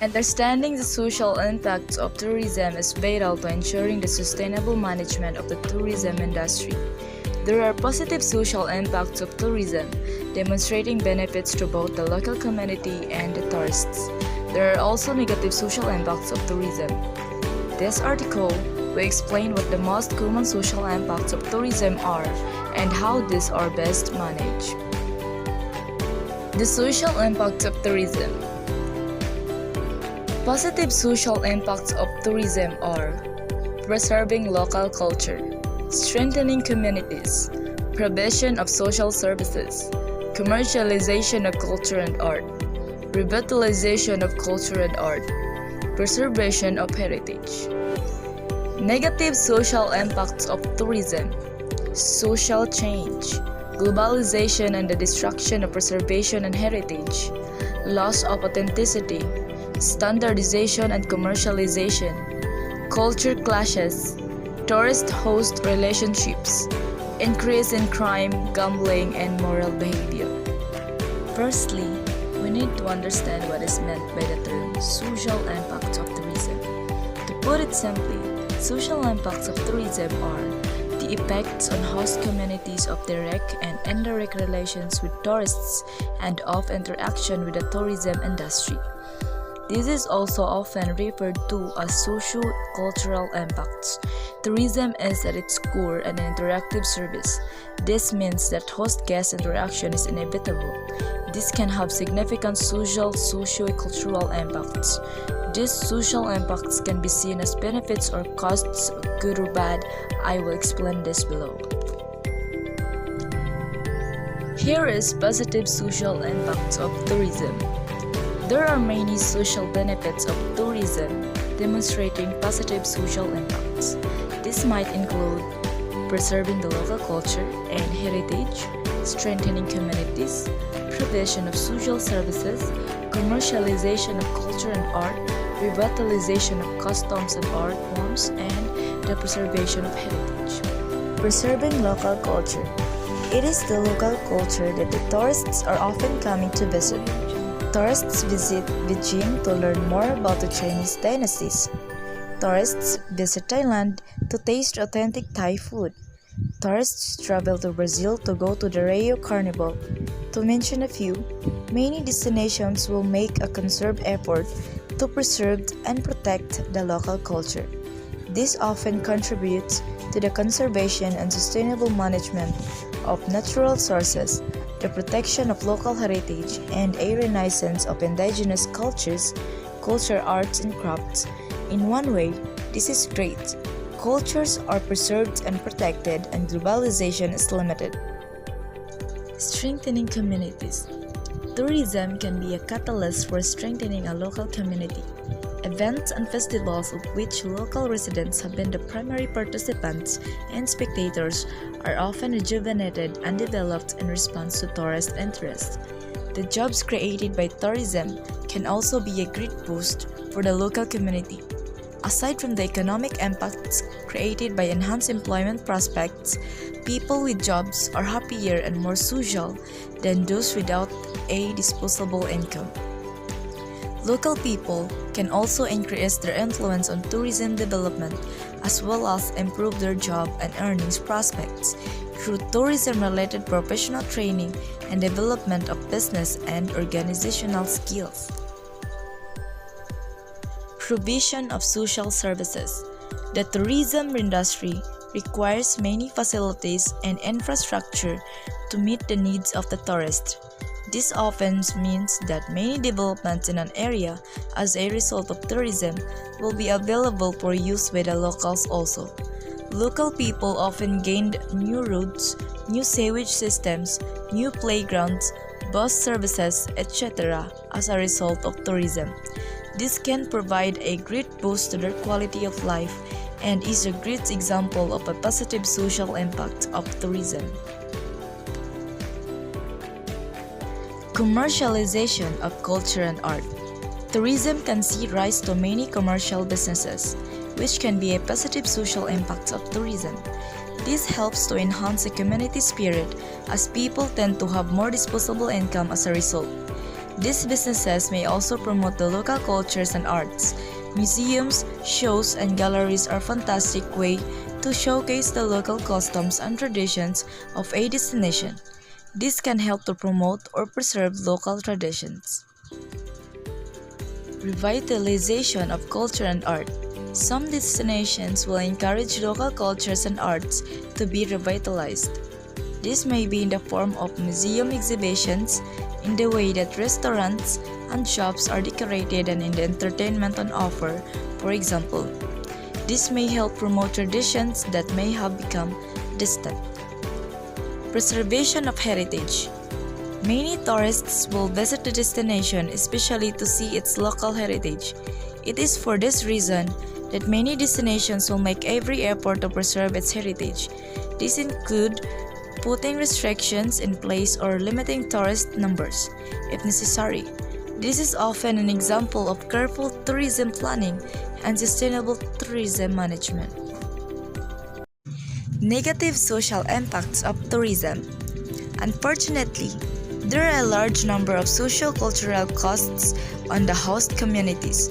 Understanding the social impacts of tourism is vital to ensuring the sustainable management of the tourism industry. There are positive social impacts of tourism, demonstrating benefits to both the local community and the tourists. There are also negative social impacts of tourism. This article will explain what the most common social impacts of tourism are and how these are best managed. The social impacts of tourism. Positive social impacts of tourism are preserving local culture, strengthening communities, provision of social services, commercialization of culture and art, revitalization of culture and art, preservation of heritage. Negative social impacts of tourism, social change, globalization and the destruction of preservation and heritage, loss of authenticity, standardization and commercialization, culture clashes, tourist-host relationships, increase in crime, gambling, and moral behavior. Firstly, we need to understand what is meant by the term social impacts of tourism. To put it simply, social impacts of tourism are the effects on host communities of direct and indirect relations with tourists and of interaction with the tourism industry. This is also often referred to as socio-cultural impacts. Tourism is at its core an interactive service. This means that host-guest interaction is inevitable. This can have significant social, socio-cultural impacts. These social impacts can be seen as benefits or costs, good or bad. I will explain this below. Here is positive social impacts of tourism. There are many social benefits of tourism, demonstrating positive social impacts. This might include preserving the local culture and heritage, strengthening communities, provision of social services, commercialization of culture and art, revitalization of customs and art forms, and the preservation of heritage. Preserving local culture. It is the local culture that the tourists are often coming to visit. Tourists visit Beijing to learn more about the Chinese dynasties. Tourists visit Thailand to taste authentic Thai food. Tourists travel to Brazil to go to the Rio Carnival. To mention a few, many destinations will make a concerted effort to preserve and protect the local culture. This often contributes to the conservation and sustainable management of natural sources, the protection of local heritage, and a renaissance of indigenous cultures, culture, arts, and crafts. In one way, this is great. Cultures are preserved and protected, and globalization is limited. Strengthening communities. Tourism can be a catalyst for strengthening a local community. Events and festivals of which local residents have been the primary participants and spectators are often rejuvenated and developed in response to tourist interest. The jobs created by tourism can also be a great boost for the local community. Aside from the economic impacts created by enhanced employment prospects, people with jobs are happier and more social than those without a disposable income. Local people can also increase their influence on tourism development as well as improve their job and earnings prospects through tourism-related professional training and development of business and organizational skills. Provision of social services. The tourism industry requires many facilities and infrastructure to meet the needs of the tourist. This often means that many developments in an area as a result of tourism will be available for use by the locals also. Local people often gained new roads, new sewage systems, new playgrounds, bus services, etc. as a result of tourism. This can provide a great boost to their quality of life and is a great example of a positive social impact of tourism. Commercialization of culture and art. Tourism can see rise to many commercial businesses, which can be a positive social impact of tourism. This helps to enhance the community spirit as people tend to have more disposable income as a result. These businesses may also promote the local cultures and arts. Museums, shows, and galleries are a fantastic way to showcase the local customs and traditions of a destination. This can help to promote or preserve local traditions. Revitalization of culture and art. Some destinations will encourage local cultures and arts to be revitalized. This may be in the form of museum exhibitions, in the way that restaurants and shops are decorated, and in the entertainment on offer, for example. This may help promote traditions that may have become distant. Preservation of heritage. Many tourists will visit the destination especially to see its local heritage. It is for this reason that many destinations will make every effort to preserve its heritage. These include putting restrictions in place or limiting tourist numbers, if necessary. This is often an example of careful tourism planning and sustainable tourism management. Negative social impacts of tourism. Unfortunately, there are a large number of socio-cultural costs on the host communities.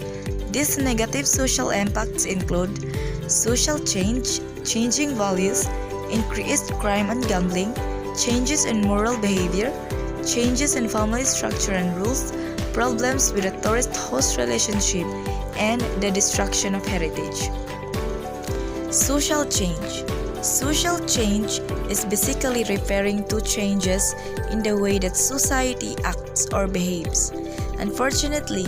These negative social impacts include social change, changing values, increased crime and gambling, changes in moral behavior, changes in family structure and rules, problems with the tourist-host relationship, and the destruction of heritage. Social change. Social change is basically referring to changes in the way that society acts or behaves. Unfortunately,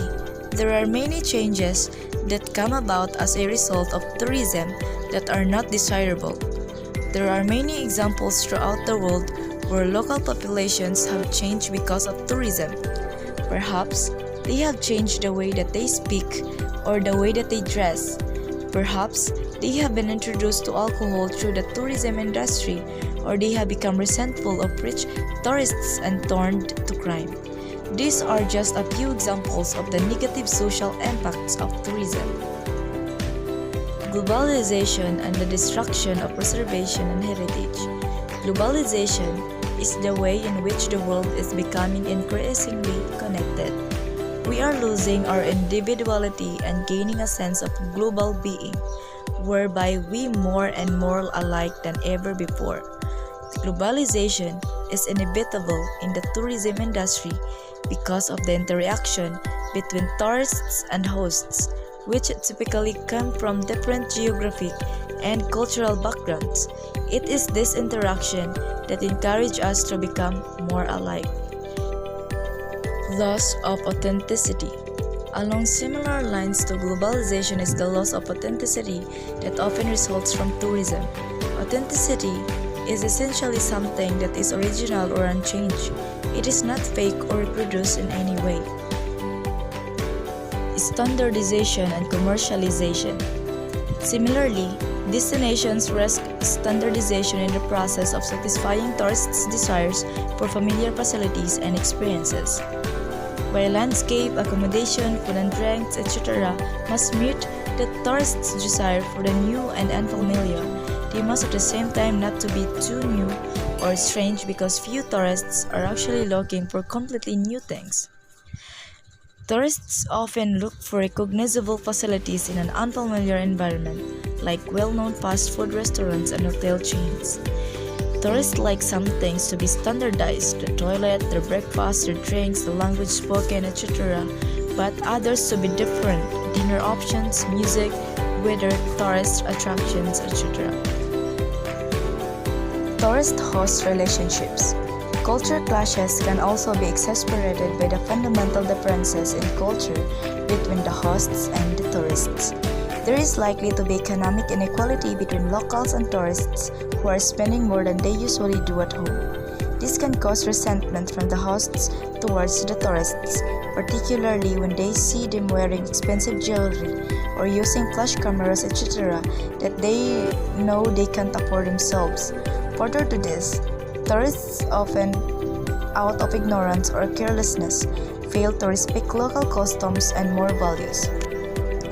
there are many changes that come about as a result of tourism that are not desirable. There are many examples throughout the world where local populations have changed because of tourism. Perhaps they have changed the way that they speak or the way that they dress. Perhaps they have been introduced to alcohol through the tourism industry, or they have become resentful of rich tourists and turned to crime. These are just a few examples of the negative social impacts of tourism. Globalization and the destruction of preservation and heritage. Globalization is the way in which the world is becoming increasingly connected. We are losing our individuality and gaining a sense of global being, whereby we more and more alike than ever before. Globalization is inevitable in the tourism industry because of the interaction between tourists and hosts, which typically come from different geographic and cultural backgrounds. It is this interaction that encourages us to become more alike. Loss of authenticity. Along similar lines to globalization is the loss of authenticity that often results from tourism. Authenticity is essentially something that is original or unchanged. It is not fake or reproduced in any way. Standardization and commercialization. Similarly, destinations risk standardization in the process of satisfying tourists' desires for familiar facilities and experiences. While landscape, accommodation, food and drinks, etc. must meet the tourists' desire for the new and unfamiliar, they must at the same time not to be too new or strange because few tourists are actually looking for completely new things. Tourists often look for recognizable facilities in an unfamiliar environment, like well-known fast food restaurants and hotel chains. Tourists like some things to be standardized, the toilet, their breakfast, their drinks, the language spoken, etc., but others to be different, dinner options, music, weather, tourist attractions, etc. Tourist-host relationships. Culture clashes can also be exacerbated by the fundamental differences in culture between the hosts and the tourists. There is likely to be economic inequality between locals and tourists who are spending more than they usually do at home. This can cause resentment from the hosts towards the tourists, particularly when they see them wearing expensive jewelry or using flash cameras, etc., that they know they can't afford themselves. Further to this, tourists often, out of ignorance or carelessness, fail to respect local customs and moral values.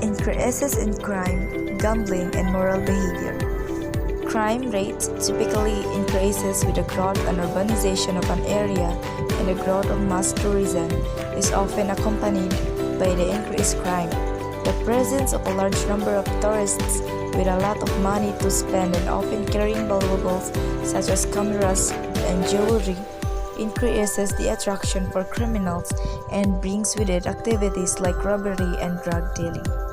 Increases in crime, gambling, and moral behavior. Crime rates typically increases with the growth and urbanization of an area and the growth of mass tourism, is often accompanied by the increased crime. The presence of a large number of tourists with a lot of money to spend and often carrying valuables such as cameras and jewelry increases the attraction for criminals and brings with it activities like robbery and drug dealing.